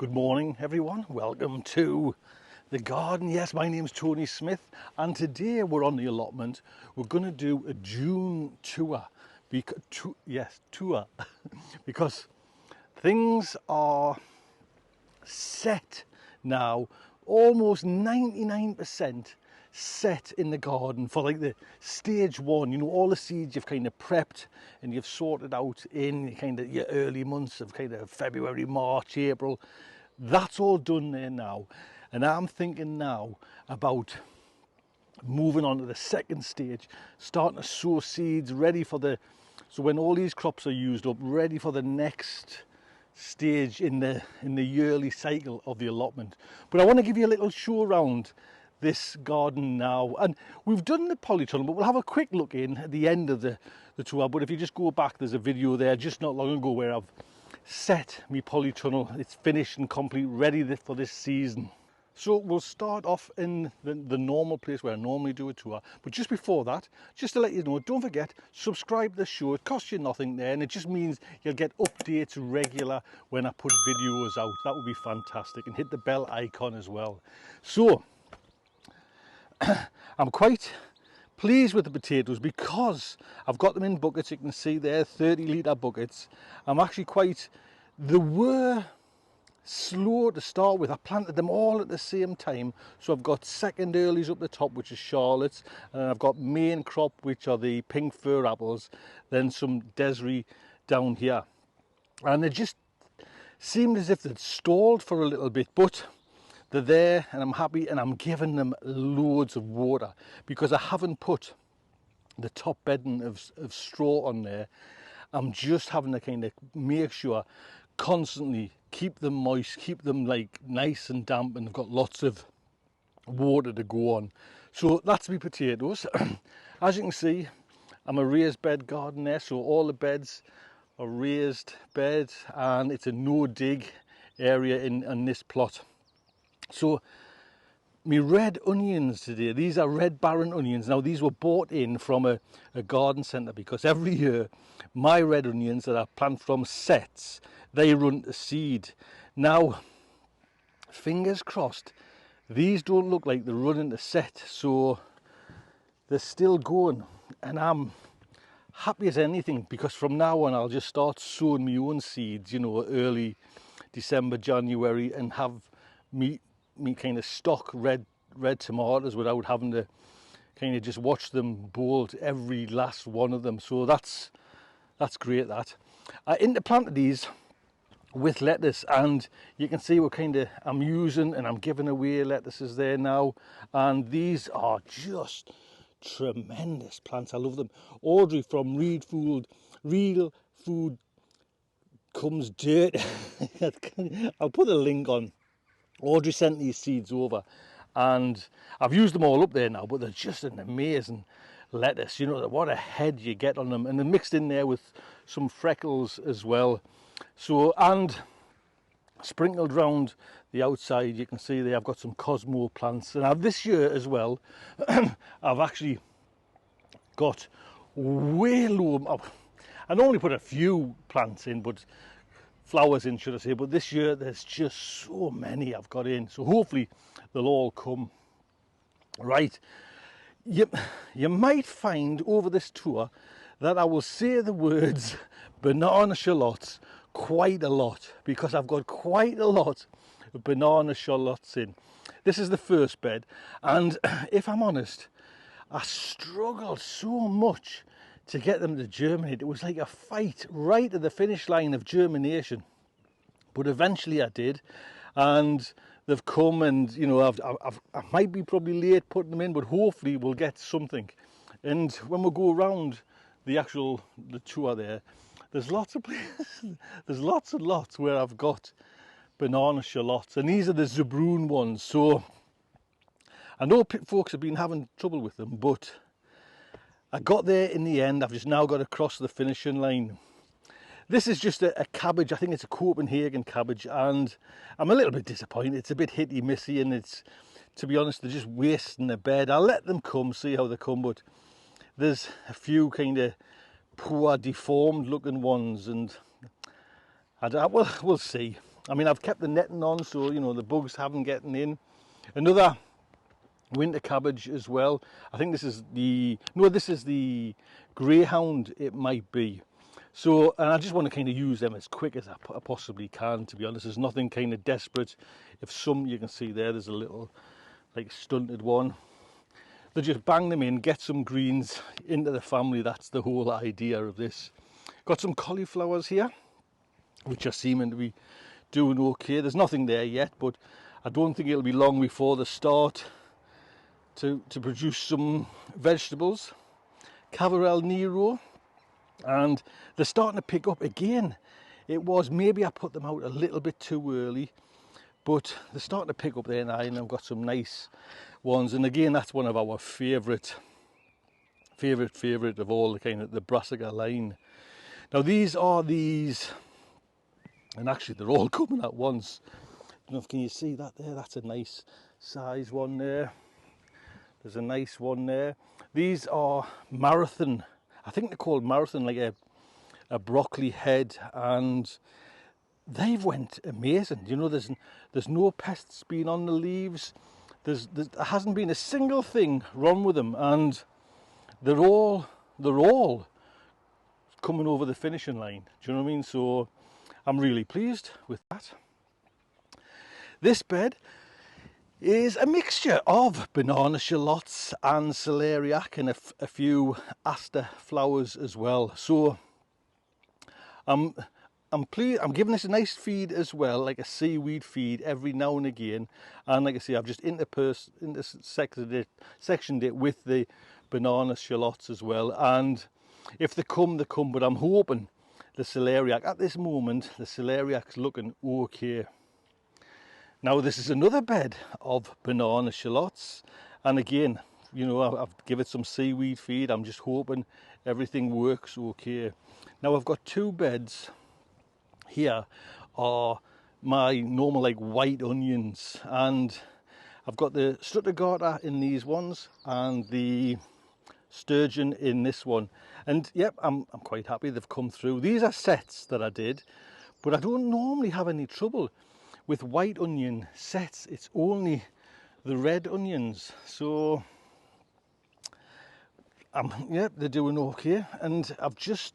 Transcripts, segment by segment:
Good morning everyone, welcome to the garden. Yes, my name's Tony Smith and today we're on the allotment. We're going to do a June tour, because things are set now, almost 99% set in the garden for like the stage one. You know, all the seeds you've kind of prepped and you've sorted out in kind of your early months of kind of February, March, April. That's all done there now, and I'm thinking now about moving on to the second stage, starting to sow seeds ready for so when all these crops are used up, ready for the next stage in the yearly cycle of the allotment. But I want to give you a little show around this garden now, and we've done the polytunnel, but we'll have a quick look in at the end of the tour. But if you just go back, there's a video there just not long ago where I've set me polytunnel. It's finished and complete, ready for this season. So we'll start off in the normal place where I normally do a tour. But just before that, just to let you know, don't forget, subscribe to the show. It costs you nothing there, and it just means you'll get updates regular when I put videos out. That would be fantastic. And hit the bell icon as well. So I'm quite pleased with the potatoes because I've got them in buckets. You can see there, 30-litre buckets. They were slow to start with. I planted them all at the same time, so I've got second earlies up the top, which is shallots, and I've got main crop, which are the pink fir apples, then some Desiree down here, and it just seemed as if they'd stalled for a little bit, but they're there and I'm happy, and I'm giving them loads of water because I haven't put the top bedding of straw on there. I'm just having to kind of make sure constantly keep them moist, keep them like nice and damp, and they've got lots of water to go on. So that's my potatoes. As you can see, I'm a raised bed garden there, so all the beds are raised beds, and it's a no dig area in this plot. So my red onions today, these are red barren onions. Now these were bought in from a garden centre, because every year my red onions that I plant from sets, they run to seed. Now, fingers crossed, these don't look like they're running to set, so they're still going, and I'm happy as anything, because from now on I'll just start sowing my own seeds, you know, early December, January, and have me kind of stock red tomatoes without having to kind of just watch them bolt every last one of them. So that's great. That I interplanted these with lettuce, and you can see what kind of I'm using, and I'm giving away lettuces there now, and these are just tremendous plants. I love them. Audrey from Real Food Comes Dirt. I'll put a link on. Audrey sent these seeds over, and I've used them all up there now, but they're just an amazing lettuce. You know, what a head you get on them, and they're mixed in there with some freckles as well. So, and sprinkled round the outside, you can see there I've got some Cosmo plants. And now this year as well, I've actually got way low. I normally put a few plants in, but flowers in, should I say, but this year there's just so many I've got in, so hopefully they'll all come. Right, you might find over this tour that I will say the words banana shallots quite a lot, because I've got quite a lot of banana shallots in. This is the first bed, and if I'm honest, I struggled so much to get them to germinate. It was like a fight right at the finish line of germination, but eventually I did, and they've come, and you know, I might be probably late putting them in, but hopefully we'll get something. And when we go around the tour there, there's lots of places, there's lots and lots where I've got banana shallots, and these are the Zabroon ones. So I know folks have been having trouble with them, but I got there in the end. I've just now got to cross the finishing line. This is just a cabbage. I think it's a Copenhagen cabbage, and I'm a little bit disappointed. It's a bit hitty missy, and it's, to be honest, they're just wasting their bed. I'll let them come, see how they come, but there's a few kind of poor deformed looking ones, and we'll see. I mean, I've kept the netting on, so you know the bugs haven't getting in. Another winter cabbage as well. I think this is the greyhound, it might be. So, and I just want to kind of use them as quick as I possibly can, to be honest. There's nothing kind of desperate. If some, you can see there's a little like stunted one. They just bang them in, get some greens into the family. That's the whole idea of this. Got some cauliflowers here, which are seeming to be doing okay. There's nothing there yet, but I don't think it'll be long before they start to produce some vegetables. Cavarel Nero, and they're starting to pick up again. It was maybe I put them out a little bit too early, but they're starting to pick up there now, and I've got some nice ones. And again, that's one of our favourite of all, the kind of the brassica line. Now these are these, and actually they're all coming at once. I don't know if can you see that there? That's a nice size one there. There's a nice one there. These are marathon. I think they're called marathon, like a broccoli head, and they've went amazing. You know, there's no pests been on the leaves. There hasn't been a single thing wrong with them, and they're all coming over the finishing line. Do you know what I mean? So I'm really pleased with that. This bed is a mixture of banana shallots and celeriac and a few aster flowers as well. So I'm pleased. I'm giving this a nice feed as well, like a seaweed feed every now and again. And like I say, I've just sectioned it with the banana shallots as well. And if they come, they come. But I'm hoping the celeriac, at this moment, the celeriac's looking okay. Now this is another bed of banana shallots, and again, you know, I've given it some seaweed feed. I'm just hoping everything works okay. Now I've got two beds here, are my normal like white onions, and I've got the struttigata in these ones and the sturgeon in this one. And yep, I'm quite happy they've come through. These are sets that I did, but I don't normally have any trouble with white onion sets. It's only the red onions. So yep, they're doing okay. And I've just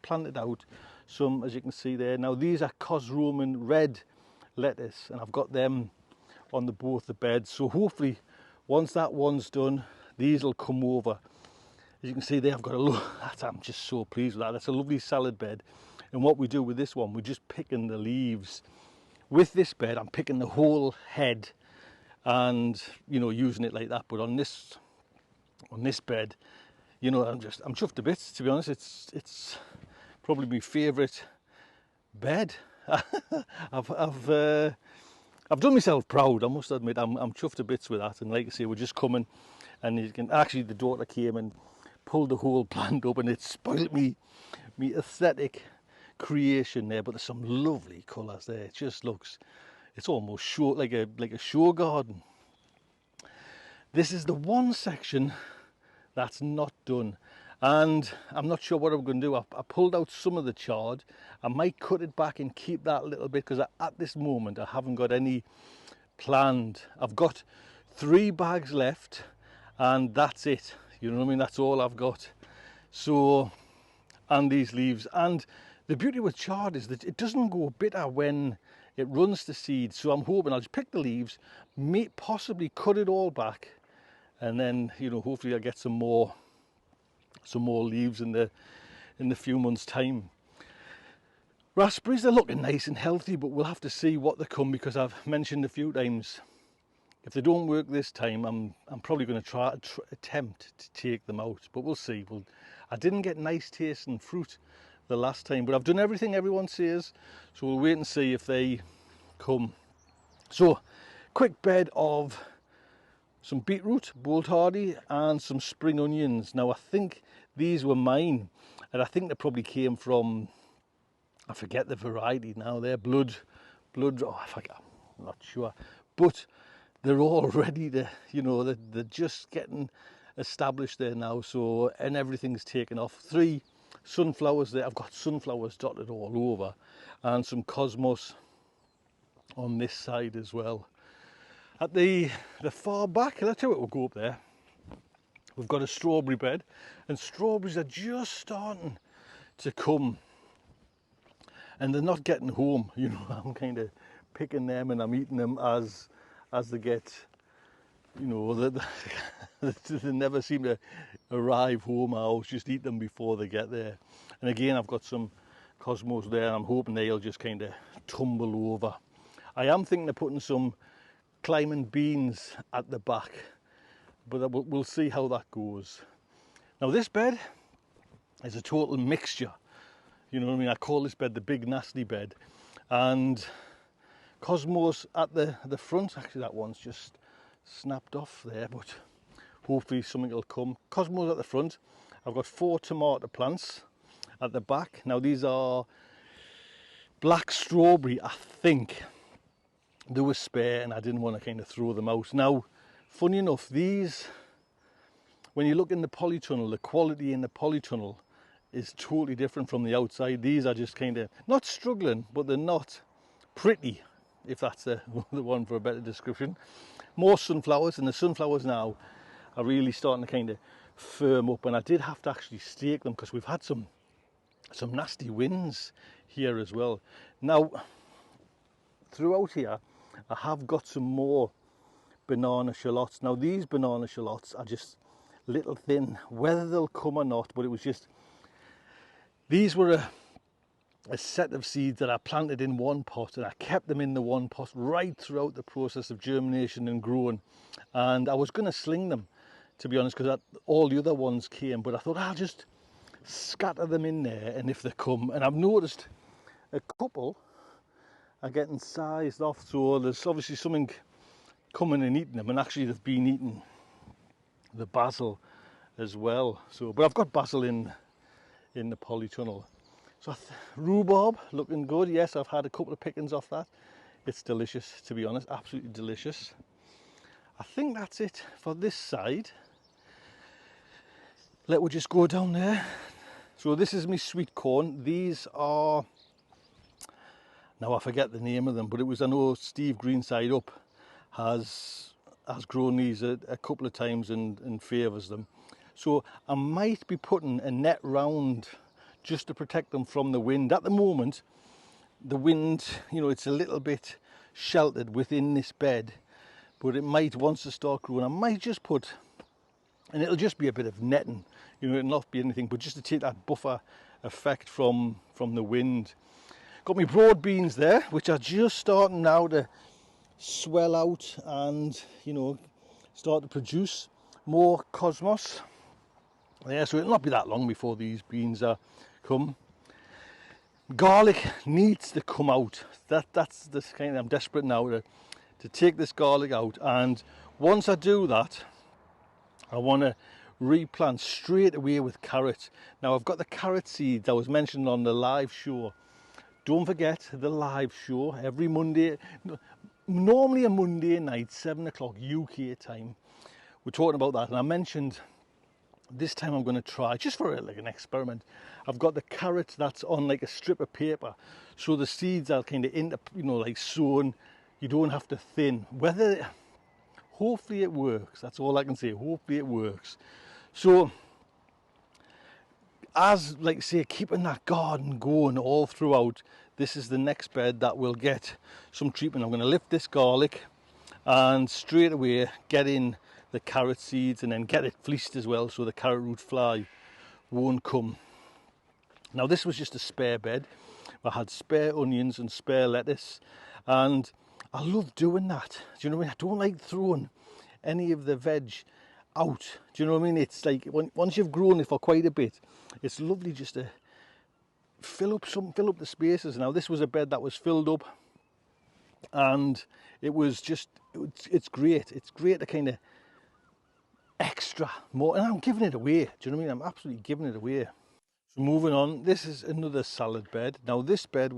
planted out some, as you can see there. Now these are Cosroman red lettuce, and I've got them on both the beds. So hopefully once that one's done, these will come over. As you can see there, I've got a look. I'm just so pleased with that. That's a lovely salad bed. And what we do with this one, we're just picking the leaves. With this bed, I'm picking the whole head and, you know, using it like that. But on this bed, you know, I'm chuffed to bits, to be honest. It's probably my favourite bed. I've done myself proud, I must admit. I'm chuffed to bits with that. And like I say, we're just coming, and you can actually, the daughter came and pulled the whole plant up, and it spoiled me aesthetic creation there. But there's some lovely colours there. It just looks, it's almost show, like a show garden. This is the one section that's not done, and I'm not sure what I'm going to do. I pulled out some of the chard. I might cut it back and keep that a little bit, because at this moment I haven't got any planned. I've got 3 bags left, and that's it. You know what I mean? That's all I've got. So, and these leaves, and the beauty with chard is that it doesn't go bitter when it runs to seed. So I'm hoping I'll just pick the leaves, possibly cut it all back, and then, you know, hopefully I'll get some more leaves in the few months' time. Raspberries, they're looking nice and healthy, but we'll have to see what they come, because I've mentioned a few times, if they don't work this time, I'm probably going to attempt to take them out, but we'll see. I didn't get nice tasting fruit the last time, but I've done everything everyone says, so we'll wait and see if they come. So, quick bed of some beetroot, bolt hardy, and some spring onions. Now I think these were mine, and I think they probably came from, I forget the variety now, they're blood, oh I forget, I'm not sure, but they're all ready to, you know, they're just getting established there now. So, and everything's taken off. 3 sunflowers there. I've got sunflowers dotted all over, and some cosmos on this side as well. At the far back, let's tell you what, we'll go up there. We've got a strawberry bed, and strawberries are just starting to come, and they're not getting home. You know, I'm kind of picking them and I'm eating them as they get, you know, they never seem to arrive home. I always just eat them before they get there. And again, I've got some cosmos there, and I'm hoping they'll just kind of tumble over. I am thinking of putting some climbing beans at the back, but we'll see how that goes. Now this bed is a total mixture, you know what I mean? I call this bed the big nasty bed, and cosmos at the front. Actually that one's just snapped off there, but hopefully something will come. Cosmos at the front. I've got 4 tomato plants at the back. Now these are black strawberry, I think. They were spare and I didn't want to kind of throw them out. Now, funny enough, these, when you look in the polytunnel, the quality in the polytunnel is totally different from the outside. These are just kind of not struggling, but they're not pretty, if that's the one for a better description. More sunflowers, and the sunflowers now are really starting to kind of firm up, and I did have to actually stake them because we've had some nasty winds here as well. Now, throughout here, I have got some more banana shallots. Now these banana shallots are just little thin, whether they'll come or not, but it was just, these were a set of seeds that I planted in one pot, and I kept them in the one pot right throughout the process of germination and growing. And I was going to sling them, to be honest, because all the other ones came, but I thought I'll just scatter them in there, and if they come, and I've noticed a couple are getting sized off, so there's obviously something coming and eating them, and actually they've been eating the basil as well. So, but I've got basil in the polytunnel. So rhubarb looking good. Yes, I've had a couple of pickings off that. It's delicious, to be honest, absolutely delicious. I think that's it for this side. Let me just go down there. So this is my sweet corn. These are, now I forget the name of them, but it was, I know Steve Greenside Up has grown these a couple of times and favours them. So I might be putting a net round just to protect them from the wind. At the moment, the wind, you know, it's a little bit sheltered within this bed, but it might, once they start growing, I might just put, and it'll just be a bit of netting, you know, it'll not be anything, but just to take that buffer effect from the wind. Got my broad beans there, which are just starting now to swell out and, you know, start to produce more cosmos. Yeah, so it'll not be that long before these beans come. Garlic needs to come out. That's this kind of, I'm desperate now to take this garlic out, and once I do that, I want to replant straight away with carrots. Now I've got the carrot seeds I was mentioned on the live show. Don't forget the live show every Monday, normally a Monday night, 7 o'clock UK time. We're talking about that, and I mentioned this time I'm going to try, just for like an experiment, I've got the carrot that's on like a strip of paper, so the seeds are kind of you know, like sown. You don't have to thin. Hopefully it works. That's all I can say. Hopefully it works. So, as like say, keeping that garden going all throughout, this is the next bed that will get some treatment. I'm going to lift this garlic and straight away get in the carrot seeds, and then get it fleeced as well, so the carrot root fly won't come. Now this was just a spare bed. I had spare onions and spare lettuce, and I love doing that. Do you know what I mean? I don't like throwing any of the veg out. Do you know what I mean? It's like once you've grown it for quite a bit, it's lovely just to fill up the spaces. Now this was a bed that was filled up, and it was just, it's great. It's great to kind of extra more, and I'm giving it away. Do you know what I mean? I'm absolutely giving it away. So moving on, this is another salad bed. Now this bed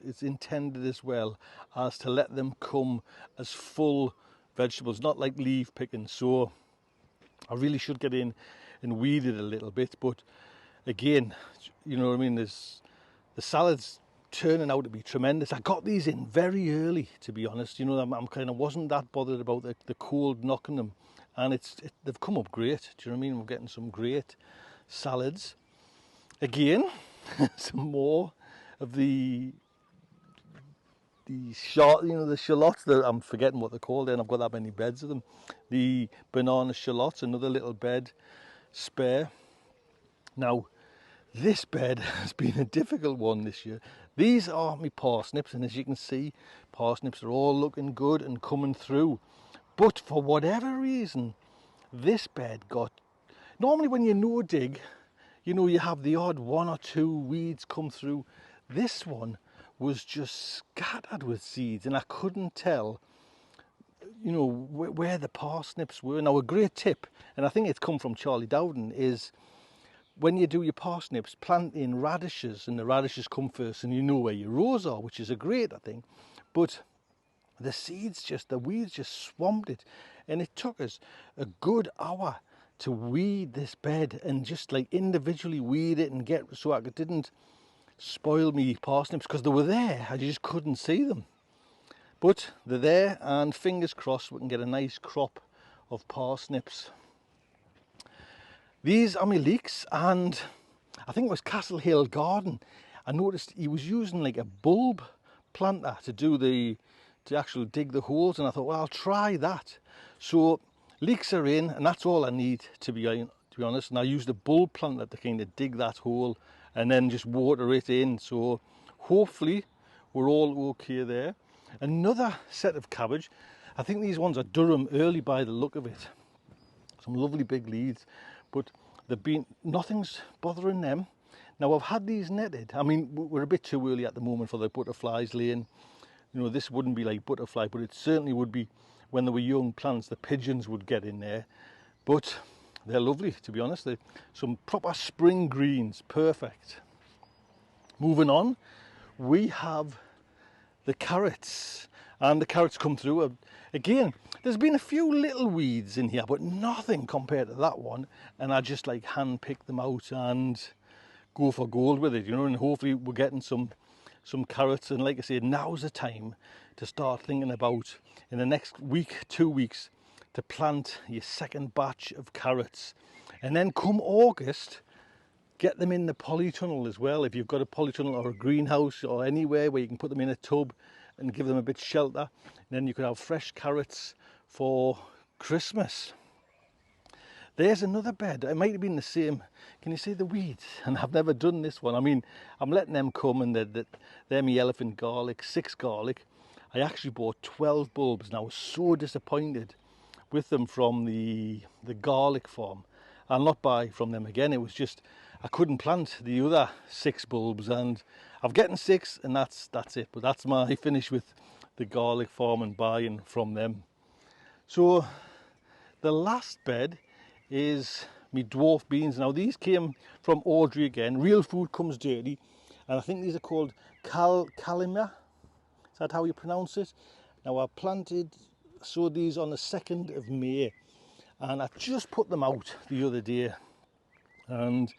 it's intended as well as to let them come as full vegetables, not like leaf picking. So I really should get in and weed it a little bit, but again, you know what I mean, the salads turning out to be tremendous. I got these in very early, to be honest. You know, I'm kind of wasn't that bothered about the cold knocking them, and they've come up great. Do you know what I mean? We're getting some great salads. Again, some more of the shallots. I'm forgetting what they're called. And I've got that many beds of them. The banana shallots, another little bed spare. Now, this bed has been a difficult one this year. These are my parsnips, and as you can see, parsnips are all looking good and coming through. But for whatever reason, this bed got... Normally when you no dig, you know, you have the odd one or two weeds come through. This one was just scattered with seeds, and I couldn't tell, you know, where the parsnips were. Now, a great tip, and I think it's come from Charlie Dowden, is when you do your parsnips, plant in radishes, and the radishes come first, and you know where your rows are, which is a great, I think. But the weeds just swamped it, and it took us a good hour to weed this bed and just like individually weed it and get so I didn't spoil me parsnips, because they were there, I just couldn't see them. But they're there, and fingers crossed we can get a nice crop of parsnips. These are my leeks, and I think it was Castle Hill Garden. I noticed he was using like a bulb planter to actually dig the holes, and I thought, well, I'll try that. So leeks are in, and that's all I need, to be honest. And I used a bulb planter to kind of dig that hole and then just water it in. So hopefully we're all okay there. Another set of cabbage. I think these ones are Durham early by the look of it. Some lovely big leaves, but nothing's bothering them. Now, I've had these netted. I mean, we're a bit too early at the moment for the butterflies laying. You know, this wouldn't be like butterfly, but it certainly would be when they were young plants. The pigeons would get in there, but they're lovely, to be honest. They're some proper spring greens, perfect. Moving on, we have the carrots, and the carrots come through. Again, there's been a few little weeds in here, but nothing compared to that one, and I just like hand pick them out and go for gold with it, you know, and hopefully we're getting some carrots. And like I said, now's the time to start thinking about, in the next week, 2 weeks, to plant your second batch of carrots, and then come August, get them in the polytunnel as well. If you've got a polytunnel or a greenhouse or anywhere where you can put them in a tub and give them a bit of shelter, and then you could have fresh carrots for Christmas. There's another bed. It might have been the same. Can you see the weeds? And I've never done this one. I mean, I'm letting them come, and they're my elephant garlic, 6 garlic. I actually bought 12 bulbs, and I was so disappointed with them from the garlic farm. I'll not buy from them again. It was just, I couldn't plant the other 6 bulbs, and I've getting 6, and that's it. But that's my finish with the garlic farm and buying from them. So the last bed is me dwarf beans. Now, these came from Audrey again. Real food comes dirty, and I think these are called calimia. Is that how you pronounce it? Now, I sowed these on the 2nd of May, and I just put them out the other day, and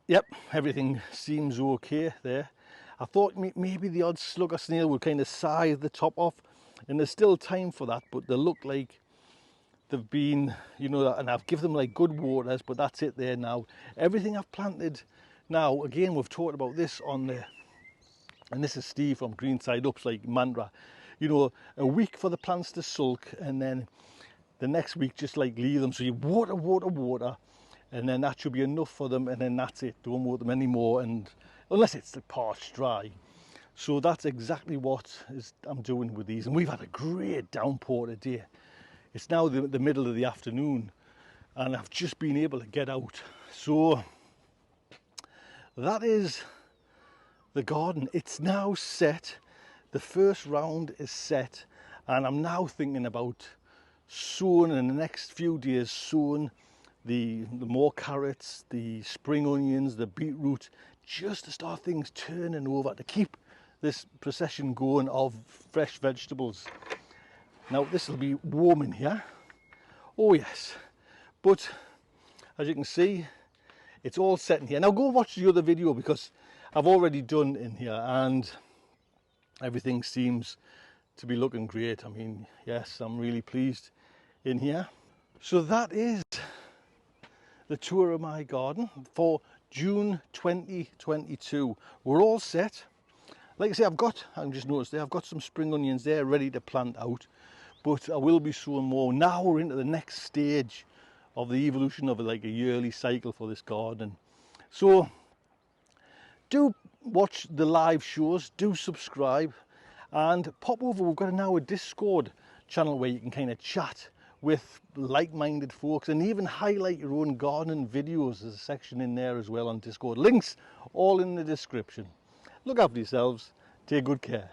yep, everything seems okay there. I thought maybe the odd slug or snail would kind of scythe the top off, and there's still time for that, but they look like they've been, you know, and I've given them like good waters, but that's it there now. Everything I've planted now, again, we've talked about this on the, and this is Steve from Greenside Up's like mantra, you know, a week for the plants to sulk, and then the next week just like leave them. So you water, and then that should be enough for them, and then that's it. Don't water them anymore, and unless it's parched dry. So that's exactly what I'm doing with these. And we've had a great downpour today. It's now the middle of the afternoon, and I've just been able to get out. So that is the garden. It's now set. The first round is set, and I'm now thinking about sowing in the next few days, sowing the more carrots, the spring onions, the beetroot, just to start things turning over, to keep this procession going of fresh vegetables. Now, this will be warm in here. Oh yes, but as you can see, it's all set in here. Now go watch the other video, because I've already done in here, and everything seems to be looking great. I mean, yes, I'm really pleased in here. So that is the tour of my garden for June 2022. We're all set. Like I say, I've just noticed there, I've got some spring onions there ready to plant out, but I will be sowing more. Now we're into the next stage of the evolution of like a yearly cycle for this garden. So do watch the live shows, do subscribe, and pop over. We've got now a Discord channel where you can kind of chat with like-minded folks and even highlight your own gardening videos. There's a section in there as well on Discord. Links all in the description. Look after yourselves. Take good care.